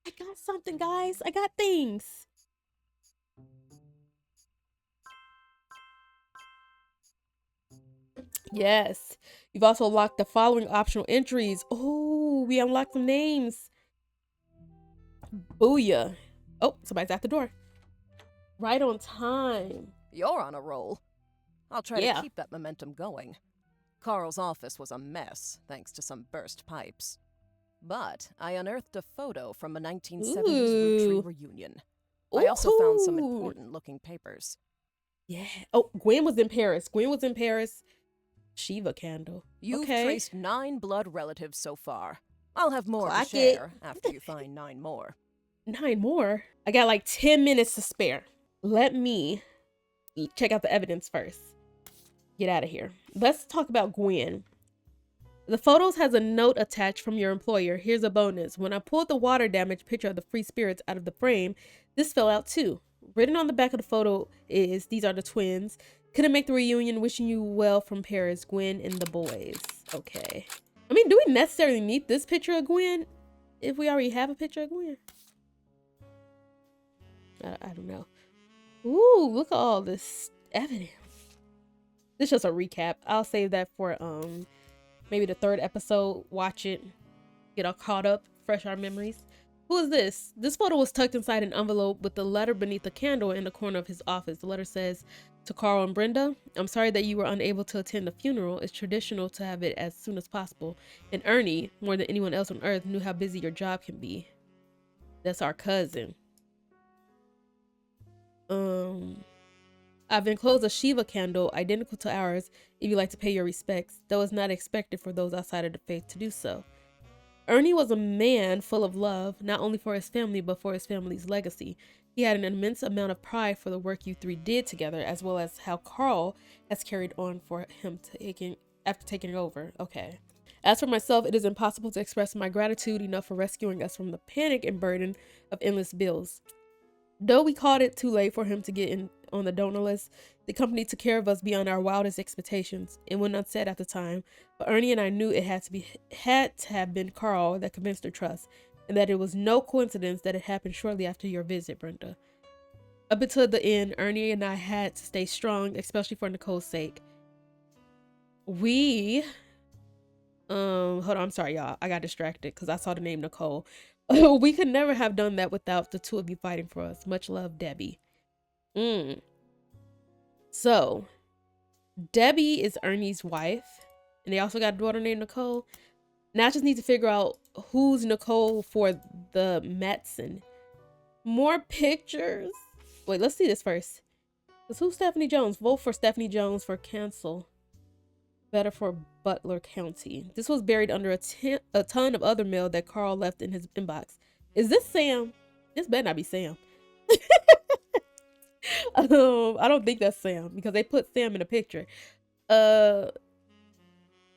S1: I got something, guys. I got things. Yes. You've also locked the following optional entries. Oh, we unlocked some names. Booyah. Oh, somebody's at the door. Right on time.
S2: You're on a roll. I'll try to keep that momentum going. Carl's office was a mess, thanks to some burst pipes. But I unearthed a photo from a 1970s Roottree reunion. I also found some important-looking papers.
S1: Yeah. Oh, Gwen was in Paris. Shiva candle.
S2: You've traced 9 blood relatives so far. I'll have more to share after you find 9 more.
S1: 9 more? I got like 10 minutes to spare. Let me check out the evidence first. Get out of here. Let's talk about Gwen. The photos has a note attached from your employer. Here's a bonus. When I pulled the water damage picture of the free spirits out of the frame, this fell out too. Written on the back of the photo is, these are the twins. Couldn't make the reunion. Wishing you well from Paris, Gwen and the boys. Okay. I mean, do we necessarily need this picture of Gwen if we already have a picture of Gwen? I don't know. Ooh, look at all this evidence. This is just a recap. I'll save that for maybe the 3rd episode. Watch it. Get all caught up. Fresh our memories. Who is this? This photo was tucked inside an envelope with the letter beneath a candle in the corner of his office. The letter says, to Carl and Brenda, I'm sorry that you were unable to attend the funeral. It's traditional to have it as soon as possible. And Ernie, more than anyone else on earth, knew how busy your job can be. That's our cousin. I've enclosed a Shiva candle identical to ours if you'd like to pay your respects, though it's not expected for those outside of the faith to do so. Ernie was a man full of love, not only for his family, but for his family's legacy. He had an immense amount of pride for the work you three did together, as well as how Carl has carried on for him after taking over. Okay. As for myself, it is impossible to express my gratitude enough for rescuing us from the panic and burden of endless bills. Though we called it too late for him to get in on the donor list, the company took care of us beyond our wildest expectations. It went unsaid at the time, but Ernie and I knew it had to have been Carl that convinced her trust, and that it was no coincidence that it happened shortly after your visit, Brenda. Up until the end, Ernie and I had to stay strong, especially for Nicole's sake. Hold on, I'm sorry, y'all. I got distracted because I saw the name Nicole. We could never have done that without the two of you fighting for us. Much love, Debbie. So, Debbie is Ernie's wife, and they also got a daughter named Nicole. Now I just need to figure out who's Nicole for the Matson. More pictures. Wait, let's see this first. Because who's Stephanie Jones? Vote for Stephanie Jones for cancel. Better for Butler County. This was buried under a ton of other mail that Carl left in his inbox. Is this Sam? This better not be Sam. I don't think that's Sam because they put Sam in a picture.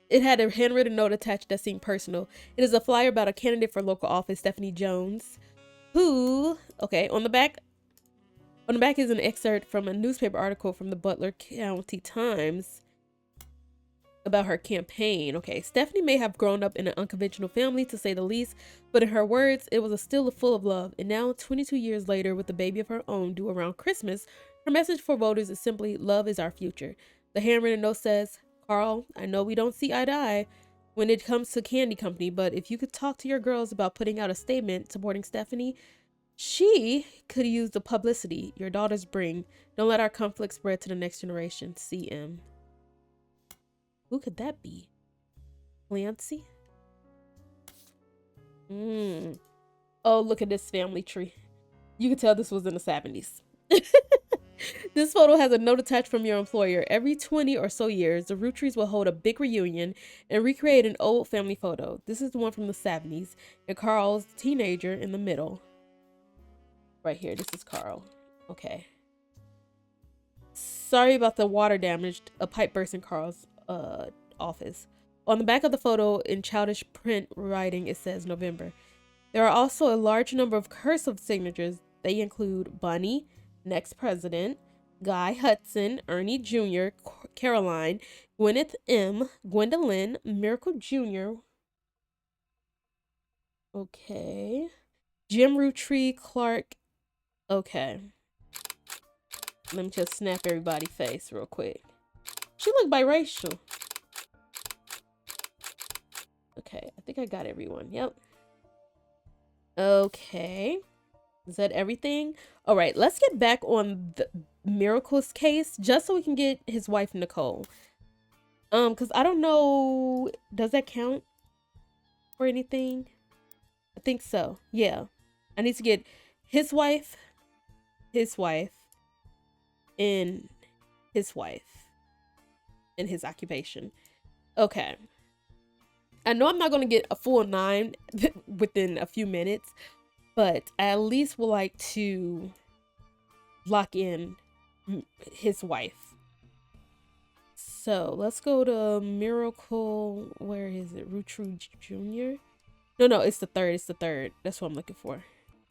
S1: It had a handwritten note attached that seemed personal. It is a flyer about a candidate for local office, Stephanie Jones, who, okay, on the back is an excerpt from a newspaper article from the Butler County Times about her campaign. Okay, Stephanie may have grown up in an unconventional family, to say the least, but in her words, it was still full of love. And now, 22 years later, with a baby of her own due around Christmas, her message for voters is simply, love is our future. The handwritten note says, Carl, I know we don't see eye to eye when it comes to candy company, but if you could talk to your girls about putting out a statement supporting Stephanie, she could use the publicity your daughters bring. Don't let our conflict spread to the next generation. CM. Who could that be? Clancy? Oh, look at this family tree. You can tell this was in the 70s. This photo has a note attached from your employer. Every 20 or so years, the Roottrees will hold a big reunion and recreate an old family photo. This is the one from the 70s, and Carl's teenager in the middle. Right here, this is Carl. Okay. Sorry about the water damage. A pipe burst in Carl's office. On the back of the photo, in childish print writing, it says November. There are also a large number of cursive signatures. They include Bunny, next president, Guy Hudson, Ernie Jr., Caroline, Gwyneth M., Gwendolyn, Miracle Jr., okay, Jim Roottree, Clark, okay. Let me just snap everybody's face real quick. She looked biracial. Okay, I think I got everyone. Yep. Okay. Is that everything? All right, let's get back on the Miracle's case just so we can get his wife, Nicole. Because I don't know, does that count for anything? I think so. Yeah. I need to get his wife, and his wife, and his occupation. Okay. I know I'm not going to get a full 9 within a few minutes, but I at least would like to lock in his wife. So let's go to Miracle. Where is it? Roottree Jr.? No, it's the third. It's the third. That's what I'm looking for.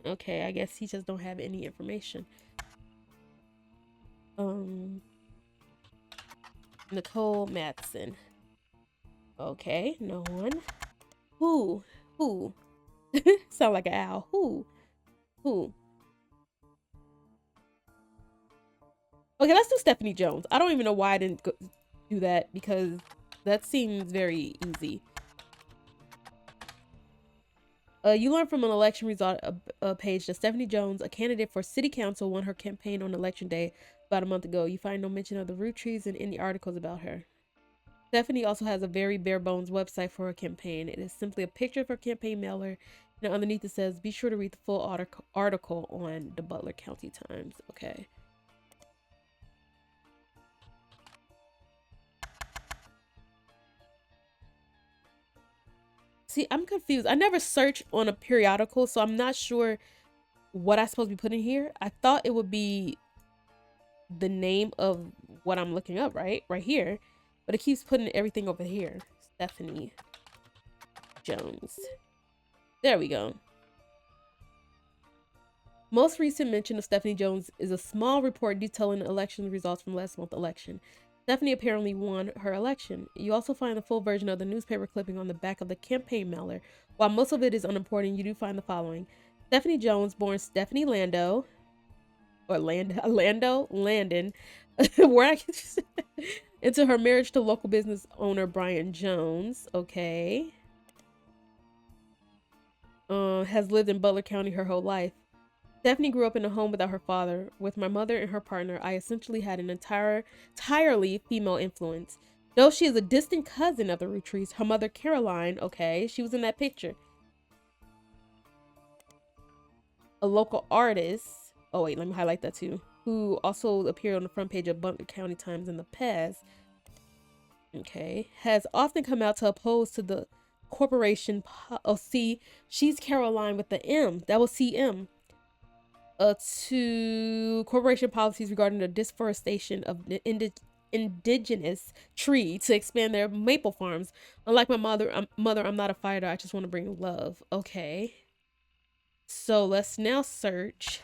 S1: Okay, I guess he just don't have any information. Nicole Matson. Okay, no one. Who? Sound like an owl. Who? Okay, let's do Stephanie Jones. I don't even know why I didn't do that because that seems very easy. You learn from an election result page that Stephanie Jones, a candidate for city council, won her campaign on election day about a month ago. You find no mention of the Roottrees in any articles about her. Stephanie also has a very bare bones website for her campaign. It is simply a picture of her campaign mailer, and underneath it says, "Be sure to read the full article on the Butler County Times." Okay. See, I'm confused. I never searched on a periodical, so I'm not sure what I'm supposed to be putting here. I thought it would be the name of what I'm looking up, right here, but it keeps putting everything over here. Stephanie Jones. There we go. Most recent mention of Stephanie Jones is a small report detailing the election results from last month's election. Stephanie apparently won her election. You also find the full version of the newspaper clipping on the back of the campaign mailer. While most of it is unimportant, you do find the following. Stephanie Jones, born Stephanie Lando, or Landon, where I into her marriage to local business owner Brian Jones. Okay. Has lived in Butler County her whole life. Stephanie grew up in a home without her father. With my mother and her partner, I essentially had an entirely female influence. Though she is a distant cousin of the Rootrees, her mother Caroline, okay, she was in that picture. A local artist, oh wait, let me highlight that too, who also appeared on the front page of Butler County Times in the past, okay, has often come out to oppose to the corporation. Oh, see, she's Caroline with the M. That was CM. To corporation policies regarding the deforestation of the indigenous tree to expand their maple farms. Unlike my mother, I'm not a fighter. I just want to bring love. Okay. So let's now search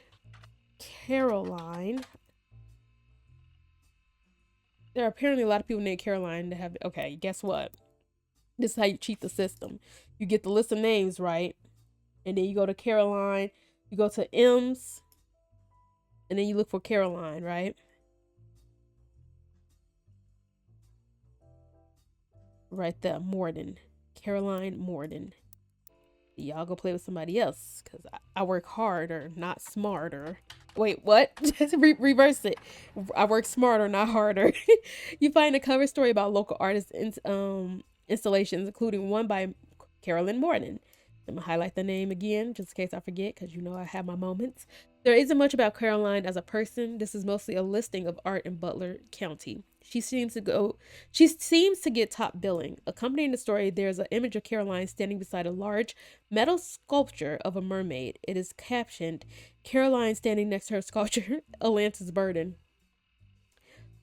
S1: Caroline. There are apparently a lot of people named Caroline that have. Okay, guess what? This is how you cheat the system. You get the list of names right, and then you go to Caroline. You go to M's, and then you look for Caroline, right? Right there, Morden. Caroline Morden. Y'all go play with somebody else, because I work harder, not smarter. Wait, what? Just reverse it. I work smarter, not harder. You find a cover story about local artists' installations, including one by Carolyn Morden. I'm gonna highlight the name again, just in case I forget, because you know I have my moments. There isn't much about Caroline as a person. This is mostly a listing of art in Butler County. She seems to get top billing. Accompanying the story, there's an image of Caroline standing beside a large metal sculpture of a mermaid. It is captioned, "Caroline standing next to her sculpture, Atlantis burden."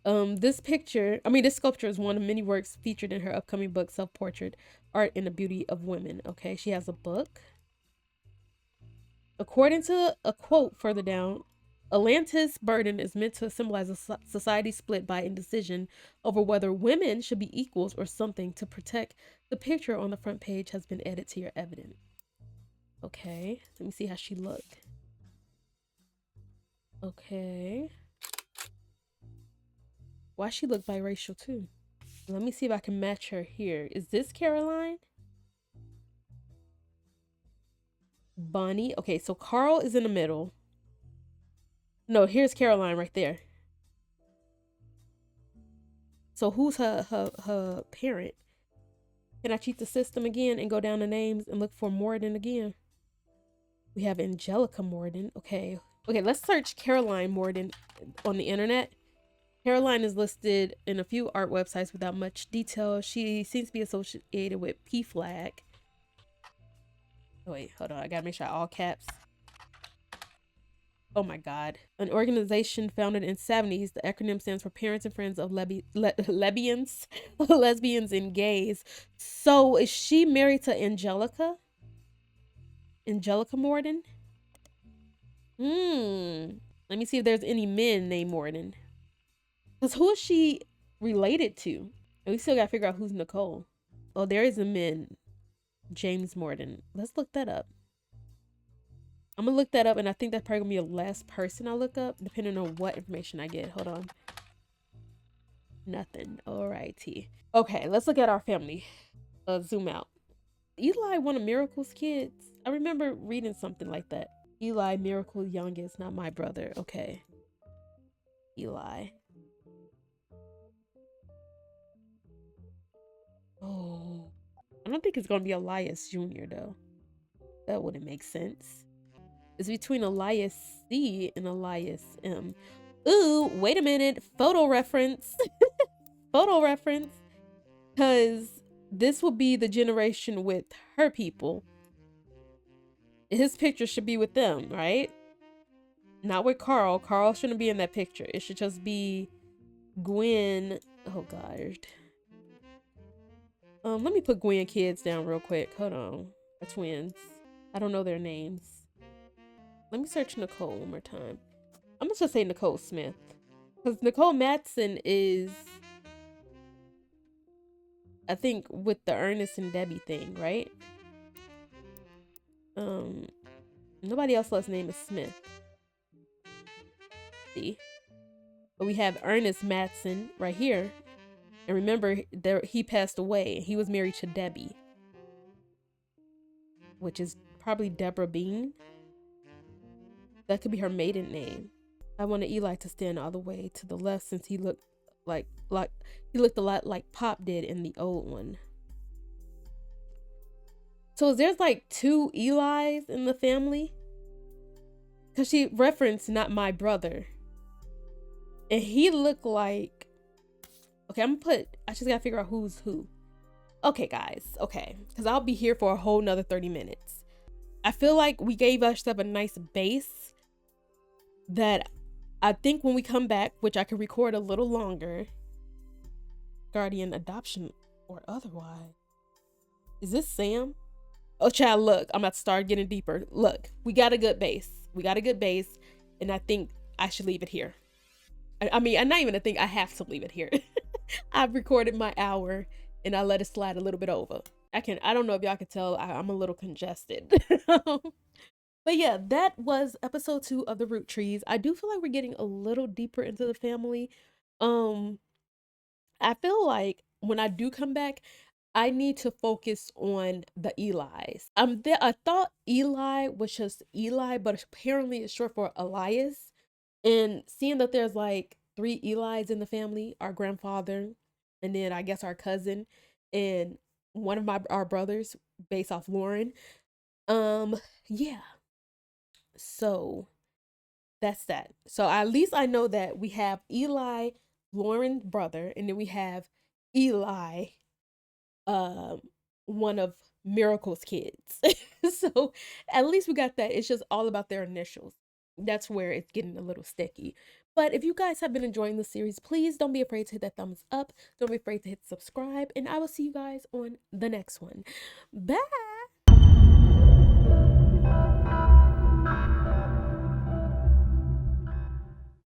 S1: This sculpture is one of many works featured in her upcoming book, Self-Portrait, Art in the Beauty of Women. Okay, she has a book. According to a quote further down, Atlantis burden is meant to symbolize a society split by indecision over whether women should be equals or something to protect. The picture on the front page has been added to your evidence. Okay, let me see how she looked. Okay. Why she look biracial too? Let me see if I can match her here. Is this Caroline? Bonnie. Okay, so Carl is in the middle. No, here's Caroline right there. So who's her parent? Can I cheat the system again and go down the names and look for Morden again? We have Angelica Morden. Okay, let's search Caroline Morden on the internet. Caroline is listed in a few art websites without much detail. She seems to be associated with PFLAG. Oh, wait, hold on. I gotta make sure all caps. Oh my God. An organization founded in the 70s. The acronym stands for Parents and Friends of Lesbians and Gays. So is she married to Angelica? Angelica Morden? Let me see if there's any men named Morden. Because who is she related to? And we still gotta figure out who's Nicole. Oh, there is a man. James Morden. Let's look that up. I'm gonna look that up, and I think that's probably gonna be the last person I look up, depending on what information I get. Hold on. Nothing. Alrighty. Okay, let's look at our family. Zoom out. Eli one of Miracle's kids? I remember reading something like that. Eli, Miracle youngest, not my brother. Okay. Eli. Oh. I don't think it's gonna be Elias Jr. though. That wouldn't make sense. It's between Elias C and Elias M. Ooh, wait a minute. Photo reference. Photo reference. Because this will be the generation with her people. His picture should be with them, right? Not with Carl. Carl shouldn't be in that picture. It should just be Gwen. Oh, God. Let me put Gwen kids down real quick. Hold on. They're twins. I don't know their names. Let me search Nicole one more time. I'm just gonna say Nicole Smith. Because Nicole Matson is, I think, with the Ernest and Debbie thing, right? Nobody else's name is Smith. See? But we have Ernest Matson right here. And remember, he passed away. He was married to Debbie, which is probably Deborah Bean. That could be her maiden name. I wanted Eli to stand all the way to the left since he looked like he looked a lot like Pop did in the old one. So there's like 2 Elis in the family, because she referenced not my brother, and he looked like, okay, I just gotta figure out who's who. Okay, guys, okay, because I'll be here for a whole nother 30 minutes. I feel like we gave ourselves a nice base that I think when we come back, which I can record a little longer, guardian adoption or otherwise. Is this Sam? Oh, child, look, I'm about to start getting deeper. Look, we got a good base. We got a good base, and I think I should leave it here. I mean, I'm not even a thing. I have to leave it here. I've recorded my hour, and I let it slide a little bit over. I don't know if y'all can tell, I'm a little congested. But yeah, that was episode 2 of the Roottrees. I do feel like we're getting a little deeper into the family. I feel like when I do come back, I need to focus on the Elis. I thought Eli was just Eli, but apparently it's short for Elias. And seeing that there's like 3 Elis in the family, our grandfather, and then I guess our cousin, and one of our brothers, based off Lauren. Yeah. So that's that. So at least I know that we have Eli, Lauren's brother, and then we have Eli, one of Miracle's kids. So at least we got that. It's just all about their initials. That's where it's getting a little sticky. But if you guys have been enjoying the series, please don't be afraid to hit that thumbs up. Don't be afraid to hit subscribe. And I will see you guys on the next one. Bye.